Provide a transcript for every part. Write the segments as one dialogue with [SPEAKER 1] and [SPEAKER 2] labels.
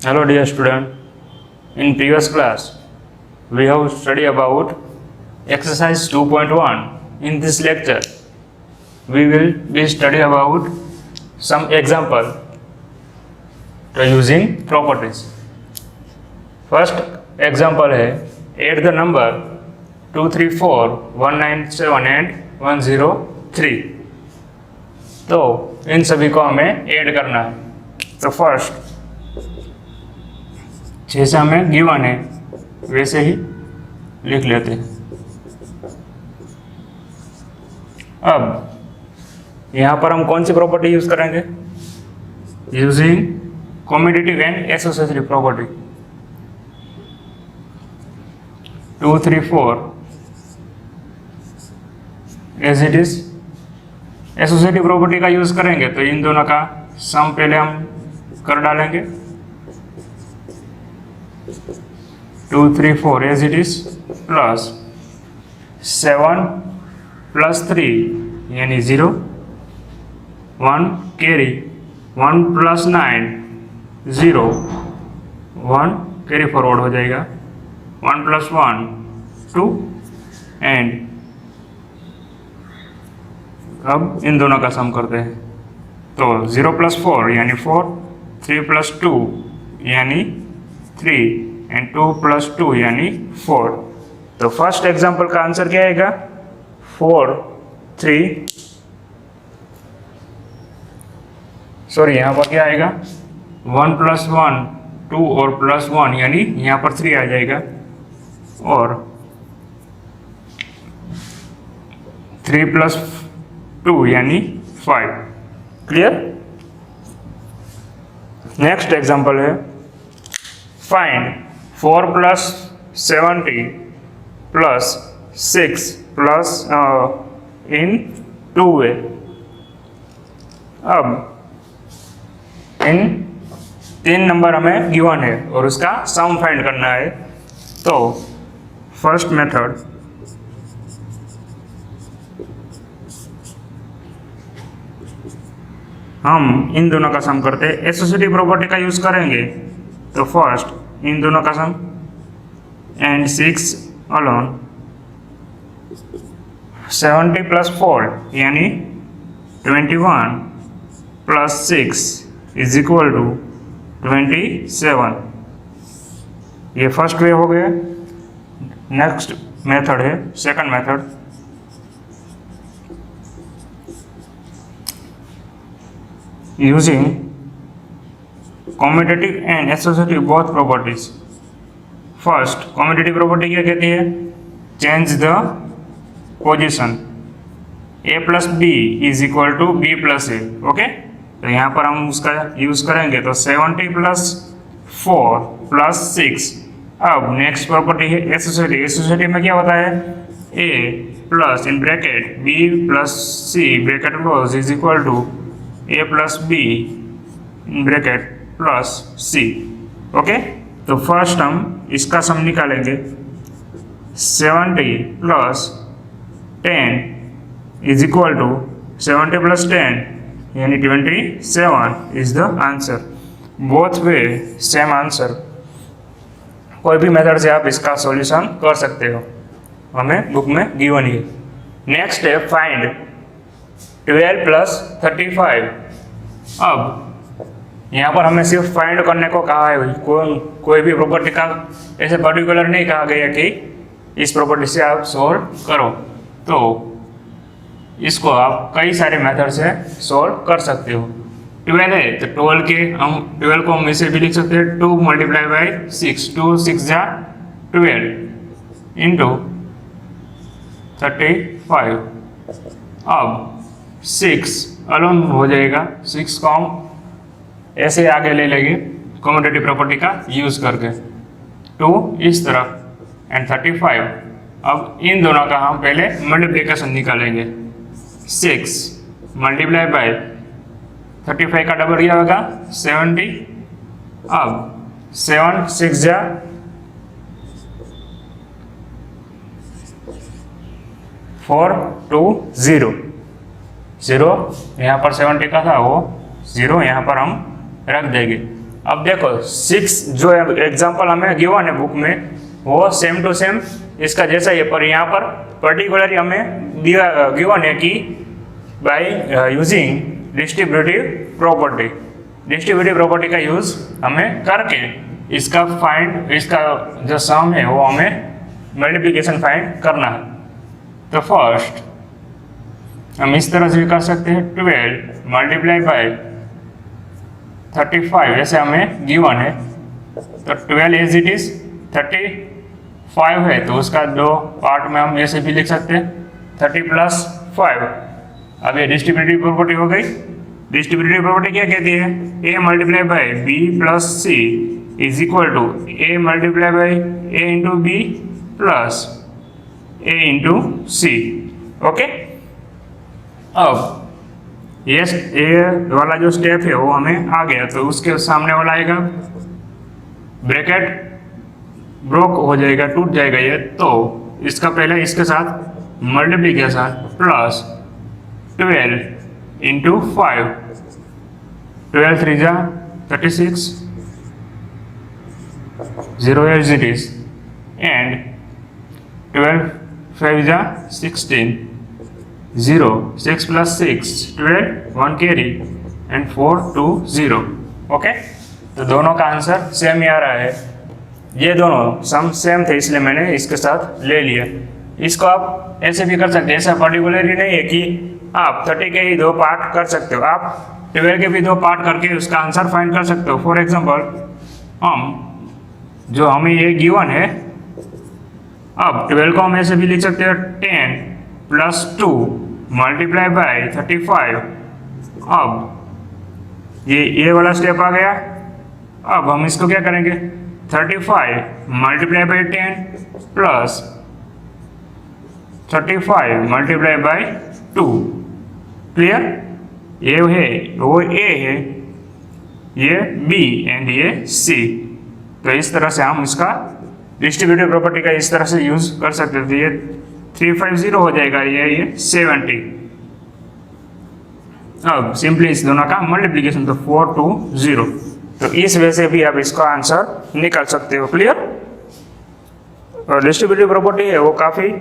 [SPEAKER 1] Hello dear student. In previous class, we have studied about exercise 2.1. In this lecture, we will be study about some example to using properties. First example है add the number 234, 197 and 103. तो इन सभी को हमें add करना है। तो first जैसा हमें गिवन है वैसे ही लिख लेते हैं। अब यहाँ पर हम कौन सी प्रॉपर्टी यूज करेंगे? Using commutative and associative property. 234 as it is. Associative property का यूज करेंगे तो इन दोनों का सम पहले हम कर डालेंगे। 234 as it is plus 7 plus 3 यानी 0, 1 carry 1 plus 9 0, 1 carry forward हो जाएगा, 1 plus 1 2 एंड अब इन दोनों का सम करते हैं तो 0 plus 4 यानी 4, 3 plus 2 यानी 3 एंड 2 plus 2 यानी 4। तो फर्स्ट एग्जांपल का आंसर क्या आएगा? 4 3 सॉरी यहाँ पर क्या आएगा? 1 plus 1 2 और प्लस 1 यानी यहाँ पर 3 आ जाएगा और 3 plus 2 यानी 5। क्लियर? नेक्स्ट एग्जांपल है find 4 plus 70 plus 6 plus in 2 way। अब इन 3 नंबर हमें गिवन है और उसका सम फाइंड करना है। तो फर्स्ट मेथड हम इन दोनों का सम करते हैं, एसोसिएटिव प्रॉपर्टी का यूज करेंगे। तो फर्स्ट इन दोनों का सम एंड 6 अलोन 70 plus 4 यानी 21 plus 6 इज इक्वल टू 27। ये फर्स्ट वे हो गया। नेक्स्ट मेथड है second method. Using commutative and associative both properties. First commutative property क्या कहती है? Change the position a plus B is equal to B plus A. Okay, तो यहाँ पर हम उसका यूज करेंगे तो 70 plus 4 plus 6। अब नेक्स्ट प्रॉपर्टी है एसोसिएटिव। एसोसिएटिव में क्या होता है? a plus in bracket b plus c bracket close is equal to a plus b in bracket plus c। Okay, तो फर्स्ट हम इसका सम निकालेंगे। 70 plus 10 is equal to 70 plus 10 यानी 27 is the answer. Both way same answer. कोई भी method से आप इसका सॉल्यूशन कर सकते हो, हमें बुक में गिवन ही है। नेक्स्ट है फाइंड 12 plus 35। अब यहाँ पर हमें सिर्फ फाइंड करने को कहा है, कोई भी प्रॉपर्टी का ऐसे पर्टिकुलर नहीं कहा गया कि इस प्रॉपर्टी से आप सॉल्व करो। तो इसको आप कई सारे मेथड से सॉल्व कर सकते हो। 12 है तो 12 को हम इसे भी लिख सकते हैं 2 multiply by 6, 2 6 जा 12 इंटू 35। अब 6 अलोन हो जाएगा, 6 को हम ऐसे आगे ले लेंगे कॉम्यूटेटिव प्रॉपर्टी का यूज करके। 2 इस तरफ एंड 35। अब इन दोनों का हम पहले मल्टीप्लिकेशन निकालेंगे। 6 मल्टीप्लाई बाय 35 का डबल क्या होगा? 70। अब 7 6 जा 4 2 0 0 यहाँ पर 70 का था वो 0 यहाँ पर हम रख देंगे। अब देखो 6 जो एग्जाम्पल हमें गिवन है बुक में वो सेम टू सेम इसका जैसा ही है, पर यहाँ पर पर्टिकुलरली हमें गिवन है कि बाय यूजिंग डिस्ट्रीब्यूटिव प्रॉपर्टी का यूज हमें करके इसका जो सम है वो हमें मल्टीप्लिकेशन फाइंड करना है। तो फर्स्ट हम इस तरह से भी कर सकते हैं 12 मल्टीप्लाई बाय 35 ऐसे हमें गिवन है। तो 12 एज इट इज 35 है तो उसका दो पार्ट में हम ऐसे भी लिख सकते हैं 30 + 5। अब ये डिस्ट्रीब्यूटिव प्रॉपर्टी हो गई। डिस्ट्रीब्यूटिव प्रॉपर्टी क्या कहती है? a multiply by b + c is equal to a multiply by a into b plus a into c। Okay, अब ये वाला जो स्टेप है वो हमें आ गया, तो उसके सामने वाला आएगा ब्रैकेट ब्रोक हो जाएगा, टूट जाएगा ये, तो इसका पहले इसके साथ मल्टीप्लिकेशन प्लस 12 इंटू 5, 12 3 जा 36, 0 as it is, and 12 5 जा 16, 0 6 + 6 12, 1 carry and 4 2 0। ओके, तो दोनों का आंसर सेम ही आ रहा है। ये दोनों सम सेम थे इसलिए मैंने इसके साथ ले लिया। इसको आप ऐसे भी कर सकते हैं, ऐसा पर्टिकुलरली नहीं है कि आप 30 के ही दो पार्ट कर सकते हो, आप 12 के भी दो पार्ट करके उसका आंसर फाइंड कर सकते हो। फॉर एग्जांपल जो हमें ये गिवन है, अब 12 को हम ऐसे भी लिख सकते हैं 10 + 2 मल्टीप्लाई बाय 35। अब ये वाला स्टेप आ गया। अब हम इसको क्या करेंगे 35 multiply by 10 plus 35 multiply by 2। Clear? ये है वो a है, ये b एंड ये c। तो इस तरह से हम इसका डिस्ट्रीब्यूटिव प्रॉपर्टी का इस तरह से यूज कर सकते थे। ये 350 हो जाएगा, ये 70। अब सिंपली इस दोनों का मल्टीप्लिकेशन, तो 4 2 0। तो इस वजह से भी आप इसका आंसर निकाल सकते हो। क्लियर? और डिस्ट्रीब्यूटिव प्रॉपर्टी है वो काफ़ी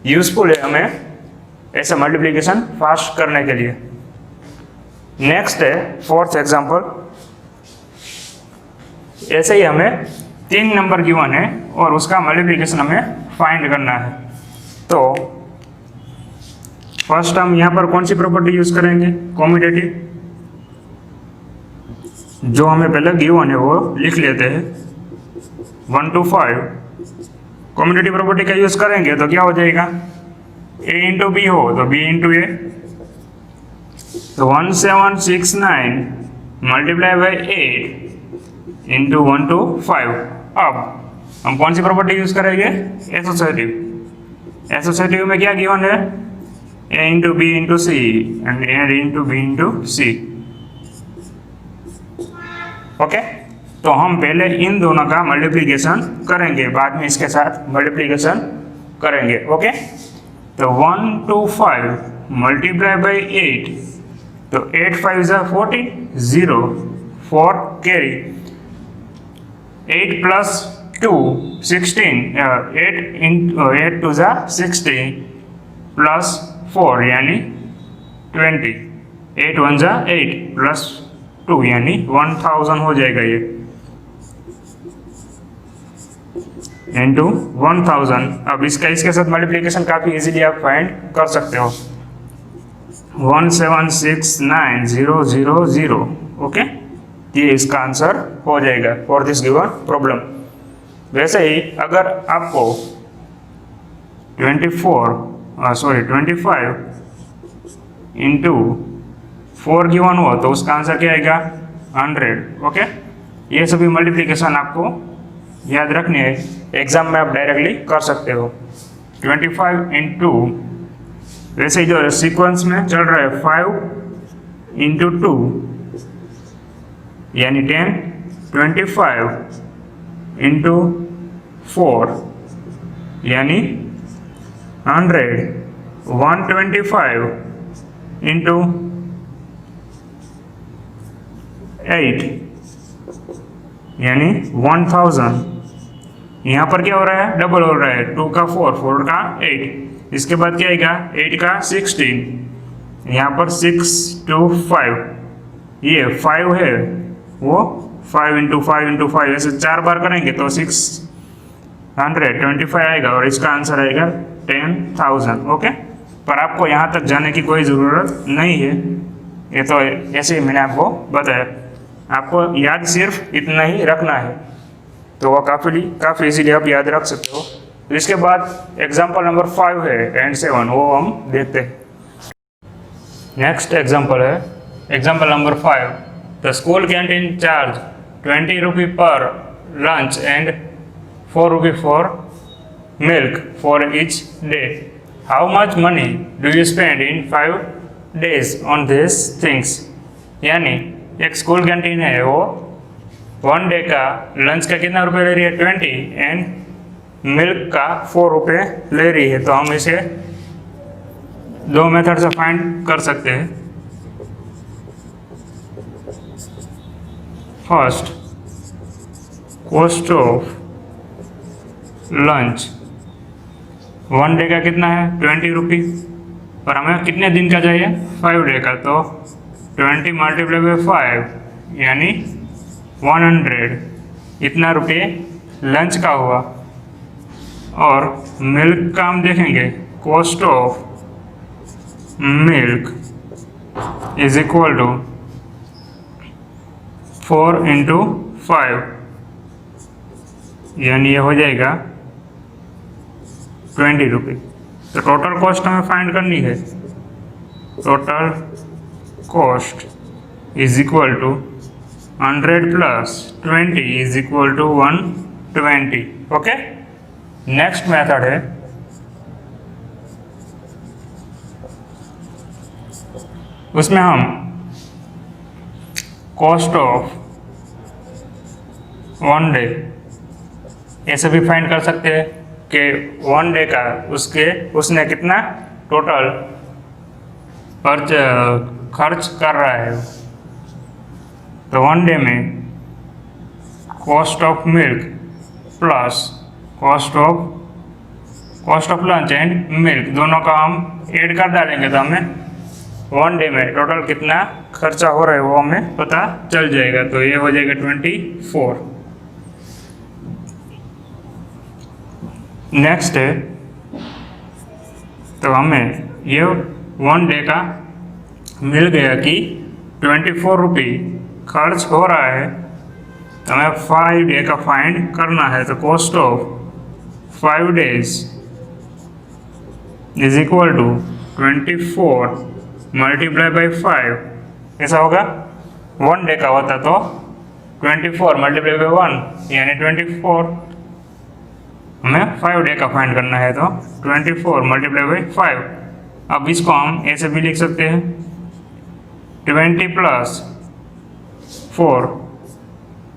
[SPEAKER 1] यूजफुल है हमें ऐसा मल्टीप्लिकेशन फास्ट करने के लिए। नेक्स्ट है 4th एग्जाम्पल। ऐसे ही हमें 3 नंबर गिवन है और उसका मल्टीप्लिकेशन हमें फाइंड करना है। तो फर्स्ट हम यहाँ पर कौन सी प्रॉपर्टी यूज करेंगे? कॉम्यूटेटिव। जो हमें पहले गिवन है वो लिख लेते हैं 1 to 5। कॉम्यूटेटिव प्रॉपर्टी का यूज करेंगे तो क्या हो जाएगा? a इंटू बी हो तो b इंटू ए। तो 1769 मल्टीप्लाई बाय 8 इंटू 1 to 5। अब हम कौन सी प्रॉपर्टी यूज करेंगे? एसोसिएटिव। एसोसिएटिव में क्या गिवन है? a into B into C and a into B into C. Okay, तो हम पहले इन दोनों का मल्टीप्लिकेशन करेंगे, बाद में इसके साथ मल्टीप्लिकेशन करेंगे। ओके, तो 1 to 5 मल्टीप्लाई बाय 8, तो 8 5 जा 40, 0 4 कैरी, 8 + 2 16, 8 2 जा 16 प्लस 4 यानी 20, 8 1 जा 8 प्लस 2 यानी 1000 हो जाएगा ये, इंटू 1000। अब इसका इसके साथ मल्टीप्लिकेशन काफ़ी इजीली आप फाइंड कर सकते हो। 1769,000। ओके, ये इसका आंसर हो जाएगा फॉर दिस गिवन प्रॉब्लम। वैसे ही अगर आपको 25 इंटू 4 गिवन हो तो उसका आंसर क्या आएगा? 100। ओके, ये सभी मल्टीप्लिकेशन आपको याद रखनी है, एग्जाम में आप डायरेक्टली कर सकते हो। 25 इंटू, वैसे ही जो सीक्वेंस में चल रहा है 5 इंटू 2 यानी 10, 25 इंटू 4 यानी 100, 125 इंटू 8 यानी 1000। यहाँ पर क्या हो रहा है, डबल हो रहा है, 2 का 4, 4 का 8, इसके बाद क्या आएगा 8 का 16, यहाँ पर 6 2 5, ये 5 है वो 5 इंटू 5 इंटू 5 ऐसे 4 बार करेंगे तो 625 आएगा और इसका आंसर आएगा 10,000। ओके, पर आपको यहाँ तक जाने की कोई ज़रूरत नहीं है, ये तो ऐसे ही मैंने आपको बताया, आपको याद सिर्फ इतना ही रखना है, तो वो काफ़ी इजीली आप याद रख सकते हो। तो इसके बाद एग्जाम्पल नंबर 5 है एंड 7, वो हम देखते हैं। नेक्स्ट एग्जाम्पल है example number 5। The school canteen charge 20 रुपी पर lunch and 4 rupee for milk for each day. How much money do you spend in 5 days on these things। यानी एक स्कूल कैंटीन है, वो 1 डे का लंच का कितना रुपये ले रही है 20 एंड मिल्क का 4 रुपये ले रही है। तो हम इसे 2 मेथड से फाइंड कर सकते हैं। First, cost of lunch 1 day का कितना है 20 रुपी, और हमें कितने दिन का चाहिए 5 डे का, तो 20 मल्टीप्लाई बाई 5 यानी 100, इतना रुपये लंच का हुआ। और मिल्क का हम देखेंगे, cost of milk is equal to 4 into 5, यानी ये हो जाएगा 20 रुपये। तो टोटल कॉस्ट हमें फाइंड करनी है, total cost is equal to 100 plus 20 is equal to 120। Okay, next method है उसमें हम कॉस्ट ऑफ 1 डे ऐसे भी फाइंड कर सकते हैं कि 1 डे का उसने कितना टोटल खर्च कर रहा है। तो 1 डे में cost of milk plus cost of lunch and milk दोनों का हम ऐड कर डालेंगे, तो हमें 1 डे में टोटल कितना खर्चा हो रहा है वो हमें पता चल जाएगा। तो ये हो जाएगा 24। नेक्स्ट है, तो हमें ये 1 डे का मिल गया कि 24 रुपये खर्च हो रहा है, तो हमें 5 डे का फाइंड करना है। तो cost of 5 days is equal to 24 multiply by 5, ऐसा होगा। 1 डे का होता तो 24 मल्टीप्लाई बाई 1 यानी 24, हमें 5 डे का फाइंड करना है, तो 24 मल्टीप्लाई बाई 5। अब इसको हम ऐसे भी लिख सकते हैं 20 प्लस 4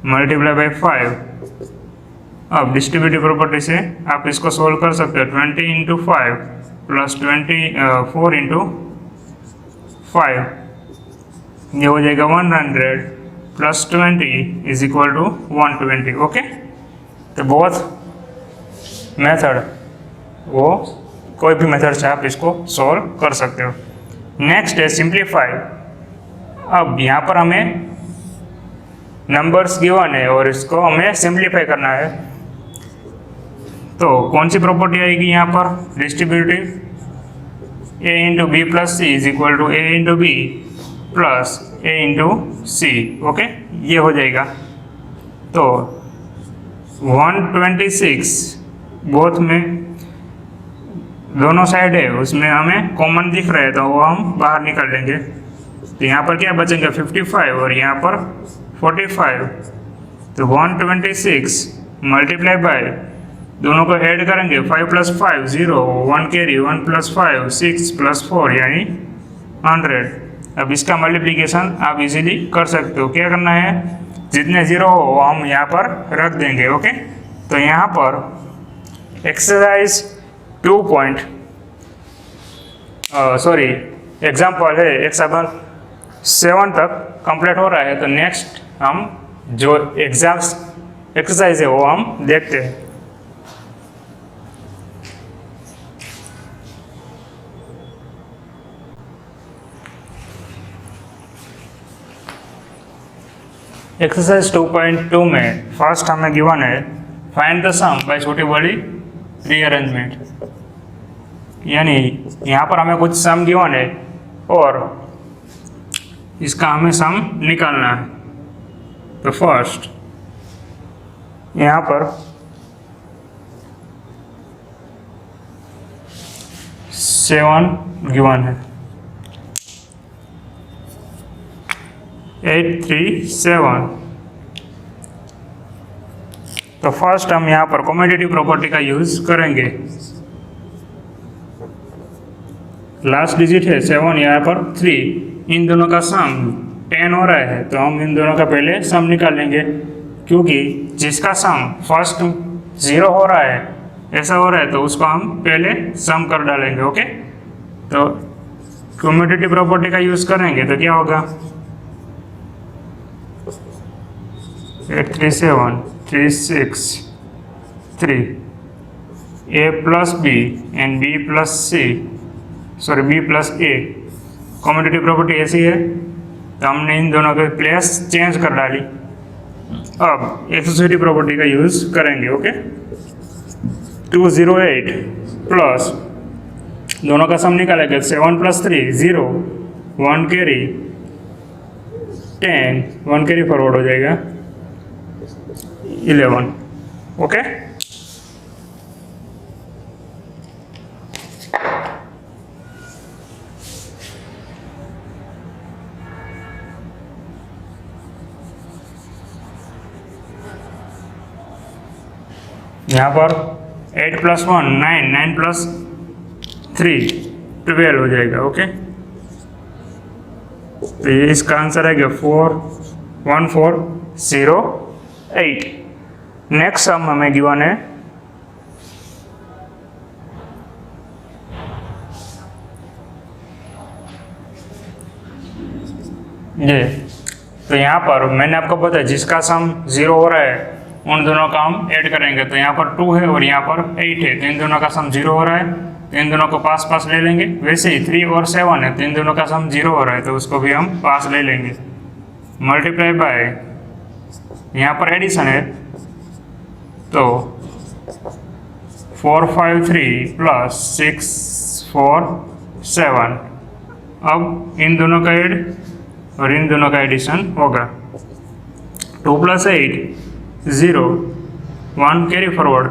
[SPEAKER 1] मल्टीप्लाई बाई 5। अब डिस्ट्रीब्यूटिव प्रॉपर्टी से आप इसको सोल्व कर सकते हो, 20 इंटू 5 प्लस 4 इंटू 5, ये हो जाएगा 100 plus 20 is equal to 120। Okay, तो बहुत मेथड वो कोई भी मेथड से आप इसको सॉल्व कर सकते हो। नेक्स्ट है सिंप्लीफाई। अब यहाँ पर हमें नंबर्स गिवन है और इसको हमें सिंप्लीफाई करना है, तो कौन सी प्रॉपर्टी आएगी यहाँ पर, distributive a into B plus C is equal to a into B plus a into C. Okay, ये हो जाएगा। तो 126 बोथ में दोनों साइड है, उसमें हमें कॉमन दिख रहा है, तो वो हम बाहर निकाल लेंगे। तो यहाँ पर क्या बचेंगे 55 और यहाँ पर 45। तो 126 मल्टीप्लाई बाय, दोनों को ऐड करेंगे, 5 प्लस 5 0, 1 कैरी, 1 प्लस 5 6 प्लस 4 यानी 100। अब इसका मल्टीप्लिकेशन आप इजीली कर सकते हो। क्या करना है, जितने ज़ीरो हो वो हम यहाँ पर रख देंगे। ओके, तो यहाँ पर एक्सरसाइज 2 एग्जाम्पल है एग्जाम्पल 7 तक कंप्लीट हो रहा है। तो नेक्स्ट हम जो एक्सरसाइज है वो हम देखते हैं। एक्सरसाइज 2.2 में फर्स्ट हमें गिवन है find the sum by suitably rearrangement, यानी यहाँ पर हमें कुछ सम गिवन है और इसका हमें सम निकालना है। तो फर्स्ट यहाँ पर 7 गिवन है, 8 3 7। तो फर्स्ट हम यहाँ पर कम्यूटेटिव प्रॉपर्टी का यूज करेंगे। लास्ट डिजिट है 7, यहाँ पर 3, इन दोनों का सम 10 हो रहा है तो हम इन दोनों का पहले सम निकालेंगे, क्योंकि जिसका सम फर्स्ट 0 हो रहा है ऐसा हो रहा है तो उसको हम पहले सम कर डालेंगे। ओके, तो कम्यूटेटिव प्रॉपर्टी का यूज करेंगे तो क्या होगा 8 3 7 3 6 3 a plus b and b plus c, sorry b plus a। Commutative property ऐसी है तो हमने इन दोनों के प्लेस चेंज कर डाली। अब एसोसिएटिव प्रॉपर्टी का यूज करेंगे। ओके, 208 प्लस दोनों का सम निकालेंगे 7 + 3 0, 1 कैरी 10, 1 कैरी फॉरवर्ड हो जाएगा 11। ओके, यहाँ पर 8 + 1 9, 9 + 3 12 हो जाएगा। ओके, तो ये इसका आंसर है 41408। नेक्स्ट सम हमें गिवन है ये, तो यहाँ पर मैंने आपको बताया जिसका सम 0 हो रहा है उन दोनों का हम ऐड करेंगे। तो यहाँ पर 2 है और यहाँ पर 8 है, तो इन दोनों का सम 0 हो रहा है तो इन दोनों को पास पास ले लेंगे। वैसे ही 3 और 7 है तो इन दोनों का सम 0 हो रहा है तो उसको भी हम पास ले लेंगे। मल्टीप्लाई बाय यहाँ पर एडिशन है तो 4 5 3 + 6 4 7। अब इन दोनों का ऐड और इन दोनों का एडिशन होगा 2 + 8 0, 1 carry forward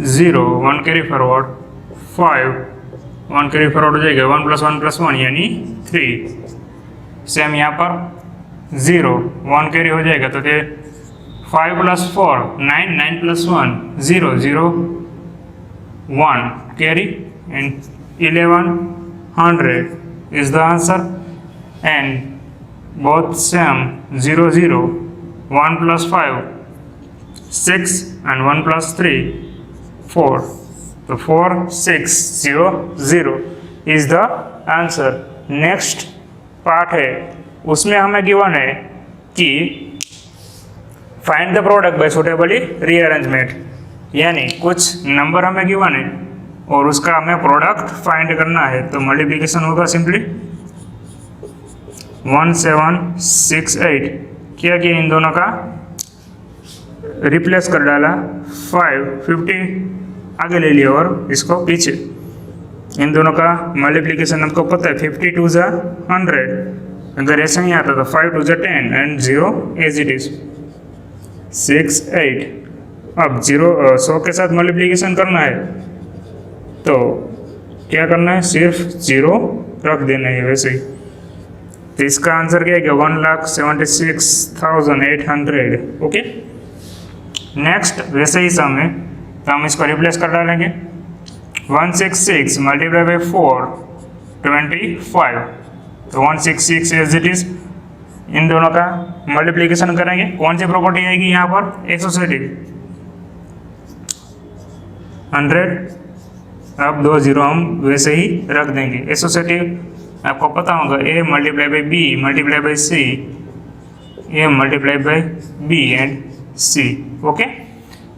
[SPEAKER 1] 0, 1 carry forward 5, 1 carry forward हो जाएगा 1 + 1 + 1 यानी 3। सेम यहाँ पर 0, 1 कैरी हो जाएगा तो 5 + 4 9, 9 + 1 0 0 1 carry and 1100 is the answer, and both same 0 0, 1 + 5 6 and 1 + 3 4, तो 4 6 0 0 is the answer। Next part है उसमें हमें गिवन है कि find the product by suitably rearrangement, यानी कुछ नंबर हमें गिवन है और उसका हमें प्रोडक्ट फाइंड करना है। तो मल्टीप्लिकेशन होगा सिंपली 1768 किया कि इन दोनों का रिप्लेस कर डाला 5 50 आगे ले लिया और इसको पीछे। इन दोनों का मल्टीप्लिकेशन हमको पता है 50 2 = 100। अगर ऐसा नहीं आता तो 5 2 = 10 and 0 एज इट इज 6 8। अब 100 के साथ मल्टीप्लिकेशन करना है तो क्या करना है, सिर्फ 0 रख देना है वैसे ही। तो इसका आंसर क्या है कि 1,76,800। ओके, नेक्स्ट वैसे ही सम है तो हम इसको रिप्लेस कर डालेंगे 166 × 4 25। तो 166 एज इट इज। इन दोनों का मल्टीप्लिकेशन करेंगे, कौन सी प्रॉपर्टी आएगी यहाँ पर एसोसिएटिव 100। अब 2 0 हम वैसे ही रख देंगे। एसोसिएटिव आपको पता होगा a × b × c, a × b and C. Okay,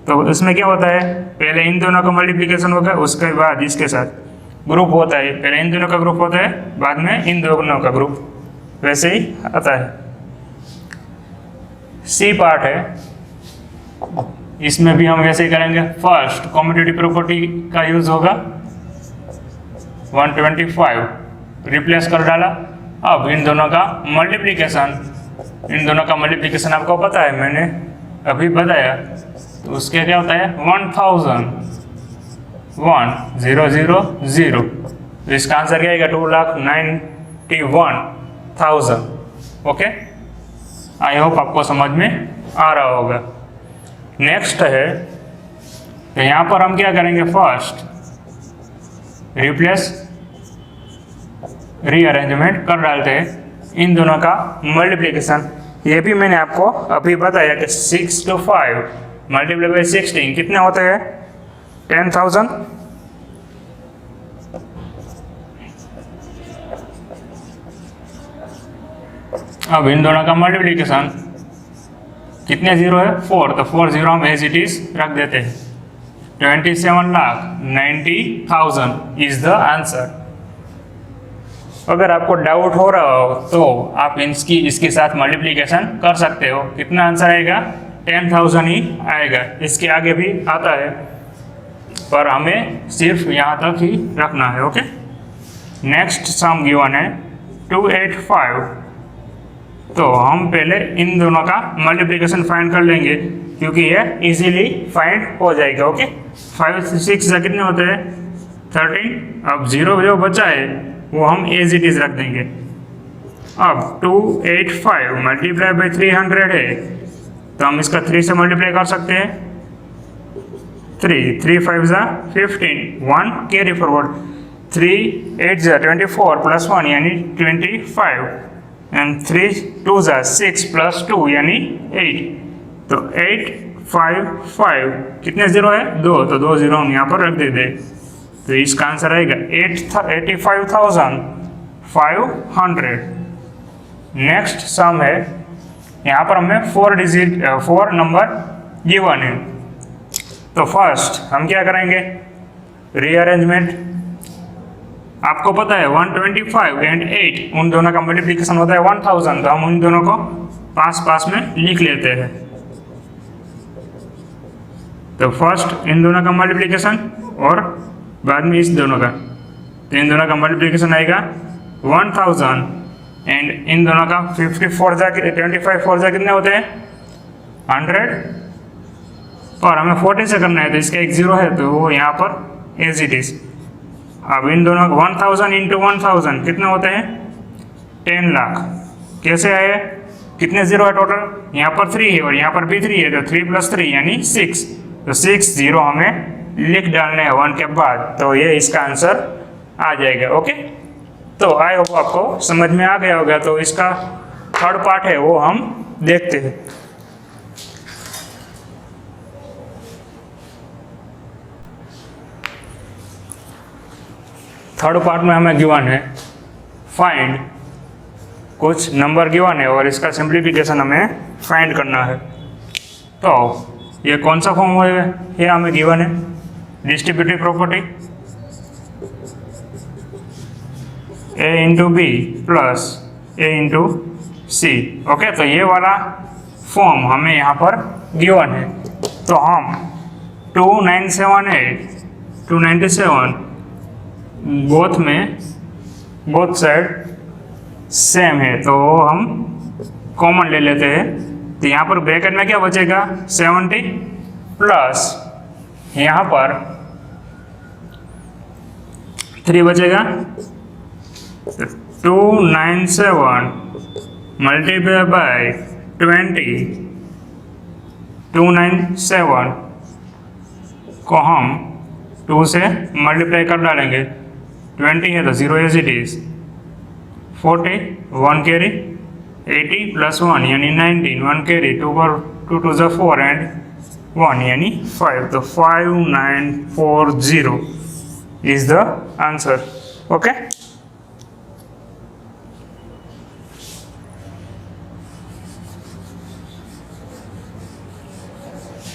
[SPEAKER 1] तो इसमें क्या होता है, पहले इन दोनों का मल्टीप्लिकेशन होगा, उसके बाद इसके साथ ग्रुप होता है। पहले इन दोनों का ग्रुप होता है, बाद में इन दोनों का ग्रुप, वैसे ही आता है। सी पार्ट है, इसमें भी हम वैसे ही करेंगे। फर्स्ट कॉम्यूटेटिव प्रॉपर्टी का यूज होगा, 125 रिप्लेस कर डाला। अब इन दोनों का मल्टीप्लिकेशन, इन दोनों का मल्टीप्लिकेशन आपको पता है, मैंने अभी बताया। तो उसके क्या होता है 1000, 1000। तो इसका आंसर क्या आएगा 2,91,000। ओके, आई होप आपको समझ में आ रहा होगा। नेक्स्ट है, तो यहाँ पर हम क्या करेंगे, फर्स्ट रिप्लेस रीअरेंजमेंट कर डालते हैं इन दोनों का मल्टीप्लिकेशन। ये भी मैंने आपको अभी बताया कि 6 to 5 मल्टीप्लाई बाई 16 कितने होते हैं 10,000। अब इन दोनों का मल्टीप्लिकेशन कितने जीरो है 4, तो 4 जीरो हम एज इट इज रख देते हैं। 27,90,000 इज द आंसर। अगर आपको डाउट हो रहा हो तो आप इसके साथ मल्टीप्लिकेशन कर सकते हो। कितना आंसर आएगा 10,000 ही आएगा। इसके आगे भी आता है, पर हमें सिर्फ यहाँ तक ही रखना है। ओके, नेक्स्ट सम गिवन है 285। तो हम पहले इन दोनों का मल्टीप्लिकेशन फाइंड कर लेंगे, क्योंकि ये इजीली फाइंड हो जाएगा। ओके, 5 6 से कितने होते हैं 13। अब जीरो जो बचा है वो हम एज इट इज रख देंगे। अब 285 मल्टीप्लाई बाई 300 है, तो हम इसका 3 से मल्टीप्लाई कर सकते हैं। 3 5 ज़ा 15, 1 कैरी फॉरवर्ड, 3 8 ज़ा 24 प्लस 1 यानी 25, एंड 3 2 ज़ा 6 प्लस 2 यानी 8। तो 8 5 5 कितने जीरो है 2, तो 2 जीरो हम यहाँ पर रख देते। तो इसका आंसर आएगा 85,500। नेक्स्ट सम है, यहाँ पर हमें 4 नंबर गिवन है। तो फर्स्ट हम क्या करेंगे रीअरेंजमेंट। आपको पता है 125 एंड 8 उन दोनों का मल्टीप्लिकेशन होता है 1000, तो हम उन दोनों को पास में लिख लेते हैं। तो फर्स्ट इन दोनों का मल्टीप्लिकेशन और बाद में इस दोनों का, तो इन दोनों का मल्टीप्लिकेशन आएगा 1000 एंड इन दोनों का 25 4 कितने होते हैं 100, और हमें 40 से करना है, तो इसका एक जीरो है तो वो यहाँ पर एज इट इज। अब इन दोनों 1000 इंटू 1000 कितने होते हैं 10 लाख। कैसे आए, कितने जीरो है टोटल, यहाँ पर 3 है और यहाँ पर भी 3 है, तो 3 + 3 यानी 6। तो 6 जीरो हमें लिख डालने हैं 1 के बाद, तो ये इसका आंसर आ जाएगा। ओके, तो आई होप आपको समझ में आ गया होगा। तो इसका थर्ड पार्ट है वो हम देखते हैं। थर्ड पार्ट में हमें गिवन है फाइंड, कुछ नंबर गिवन है और इसका सिंप्लीफिकेशन हमें फाइंड करना है। तो ये कौन सा फॉर्म है, ये हमें गिवन है distributive property a into B plus a into C. Okay, तो ये वाला फॉर्म हमें यहाँ पर गिवन है। तो हम 297 बोथ साइड सेम है, तो हम कॉमन ले लेते हैं। तो यहाँ पर ब्रैकेट में क्या बचेगा 70 प्लस यहाँ पर 3 बचेगा। 297 मल्टीप्लाई बाय 20, 297 को हम 2 से मल्टीप्लाई कर डालेंगे। 20 है तो 0 as it is. 40 1 carry, 80 plus 1 यानी 19, 1 कैरी, 2 2 ज़ा 4 एंड 1 यानी 5। तो 5940 is the answer. Okay,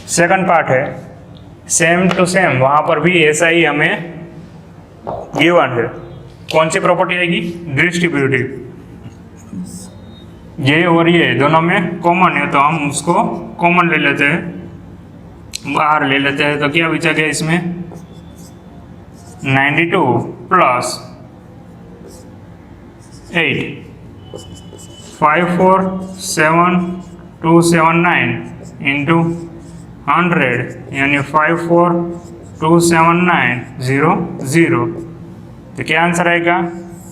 [SPEAKER 1] second part है सेम टू सेम, वहाँ पर भी ऐसा ही हमें गिवन है। कौन सी प्रॉपर्टी आएगी? डिस्ट्रीब्यूटिव। ये और ये दोनों में कॉमन है तो हम उसको कॉमन ले लेते हैं, बाहर ले लेते हैं। तो क्या बचा गया इसमें? 92 प्लस 8 547,279 इंटू 100 यानी 54,279,0,0। तो क्या आंसर आएगा?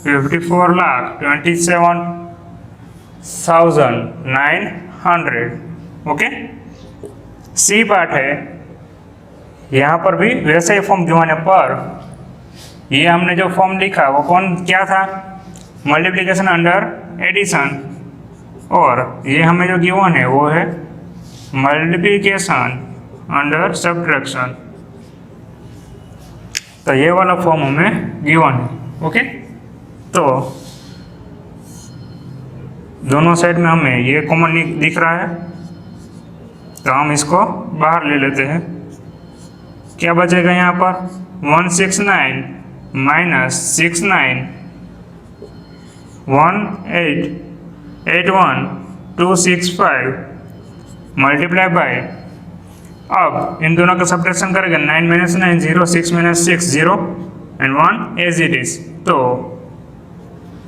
[SPEAKER 1] 54,27,900। ओके। सी पार्ट है, यहाँ पर भी वैसे ही फॉर्म गिवन है, पर ये हमने जो फॉर्म लिखा वो क्या था? मल्टीप्लिकेशन अंडर एडिशन, और ये हमें जो गिवन है वो है मल्टीप्लिकेशन अंडर सब्ट्रैक्शन। तो ये वाला फॉर्म हमें गिवन है। ओके। तो दोनों साइड में हमें ये कॉमन दिख रहा है तो हम इसको बाहर ले लेते हैं। क्या बचेगा यहाँ पर? 169 माइनस 69 1881,265 मल्टीप्लाई बाय, अब इन दोनों का सब्ट्रैक्शन करेंगे। 9 - 9 0, 6 - 6 0 एंड 1 एज इट इज। तो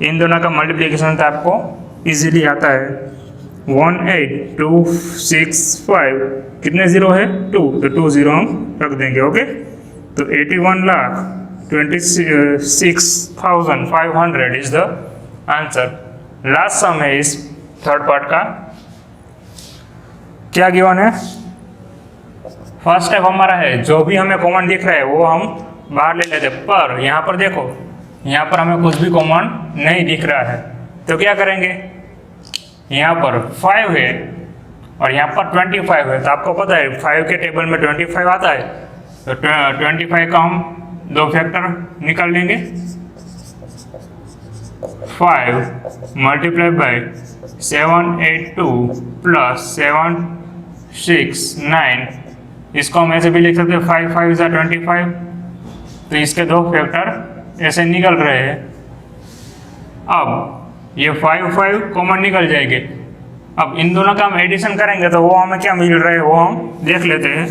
[SPEAKER 1] इन दोनों का मल्टीप्लिकेशन तो आपको इजीली आता है। 18,265 कितने जीरो है? 2, तो 2 0 हम रख देंगे। ओके। तो 81,26,500 इज द आंसर। लास्ट सम है इस थर्ड पार्ट का। क्या गिवन है? फर्स्ट स्टेप हमारा है, जो भी हमें कॉमन दिख रहा है वो हम बाहर ले लेते, पर यहाँ पर देखो, यहाँ पर हमें कुछ भी कॉमन नहीं दिख रहा है। तो क्या करेंगे? यहाँ पर 5 है और यहाँ पर 25 है। तो आपको पता है 5 के टेबल में 25 आता है, तो 25 का हम दो फैक्टर निकाल लेंगे। 5 मल्टीप्लाई बाय 782 प्लस 769, इसको हम ऐसे भी लिख सकते हैं 5 5 = 25। तो इसके दो फैक्टर ऐसे निकल रहे हैं। अब ये 5 5 कॉमन निकल जाएंगे। अब इन दोनों का हम एडिशन करेंगे तो वो हमें क्या मिल रहा है वो हम देख लेते हैं।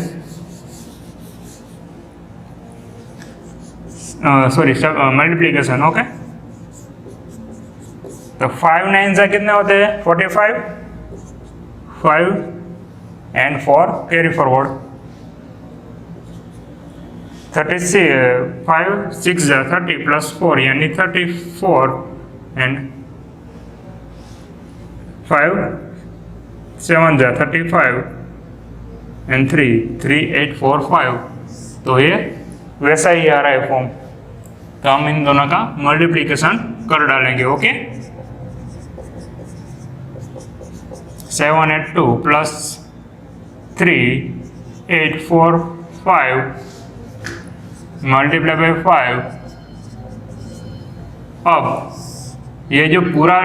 [SPEAKER 1] Sorry, multiplication. ओके। तो 5 9 से कितने होते हैं? 45, 5 एंड 4 कैरी फॉरवर्ड 36, 5 6 30 प्लस 4 यानी 34 एंड 5 7 35 एंड 3 3 8 4 5। तो ये वैसा ही आ रहा है फॉर्म। तो हम इन दोनों का मल्टीप्लिकेशन कर डालेंगे। ओके। 782 plus 3 8 4 5 multiply by 5। अब ये जो पूरा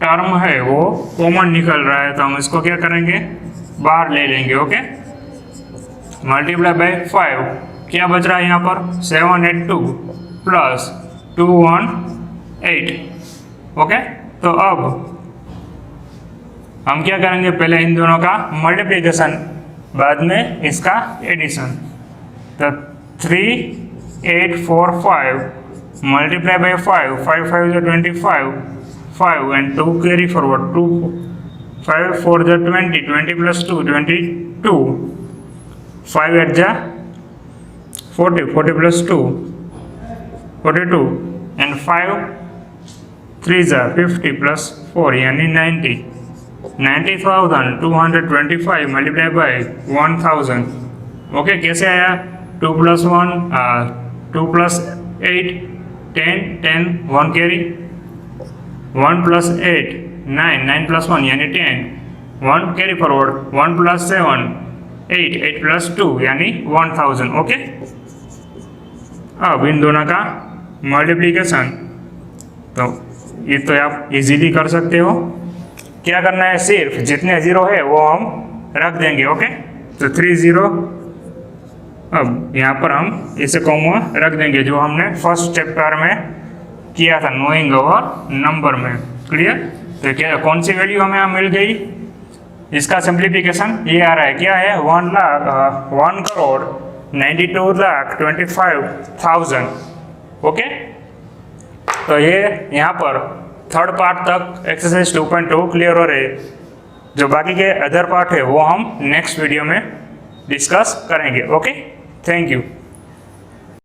[SPEAKER 1] टर्म है वो कॉमन निकल रहा है, तो हम इसको क्या करेंगे? बाहर ले लेंगे। ओके। मल्टीप्लाई बाय 5, क्या बच रहा है यहाँ पर? 782 प्लस 218। ओके। तो अब हम क्या करेंगे? पहले इन दोनों का मल्टीप्लिकेशन, बाद में इसका एडिशन। तो 3845 multiply by 5 5 5 = 25 5 and 2 carry forward 2 5 4 = 20 20 plus 2 22 5 8 = 40 40 plus 2 42 and 5 3 = 50 plus 4 यानी 90 90,225 मल्टीप्लाई बाय 1000। ओके। कैसे आया? 2 + 1 2 + 8 10 10 1 कैरी 1 + 8 9 9 + 1 यानी 10 1 कैरी फॉरवर्ड 1 + 7 8 8 + 2 यानी 1000। ओके। अब इन दोनों का मल्टीप्लिकेशन तो ये तो आप इजीली कर सकते हो। क्या करना है? सिर्फ जितने जीरो है वो हम रख देंगे। ओके। तो 30, अब यहाँ पर हम इसे कॉमा रख देंगे जो हमने फर्स्ट चैप्टर में किया था नोइंग अवर नंबर में। क्लियर? तो क्या कौन सी वैल्यू हमें यहाँ मिल गई? इसका सिंप्लीफिकेशन ये आ रहा है, क्या है, 1,92,25,000। ओके, तो ये यहाँ पर थर्ड पार्ट तक एक्सरसाइज 2.2 क्लियर हो रहे। जो बाकी के अदर पार्ट है वो हम नेक्स्ट वीडियो में डिस्कस करेंगे। Okay, thank you.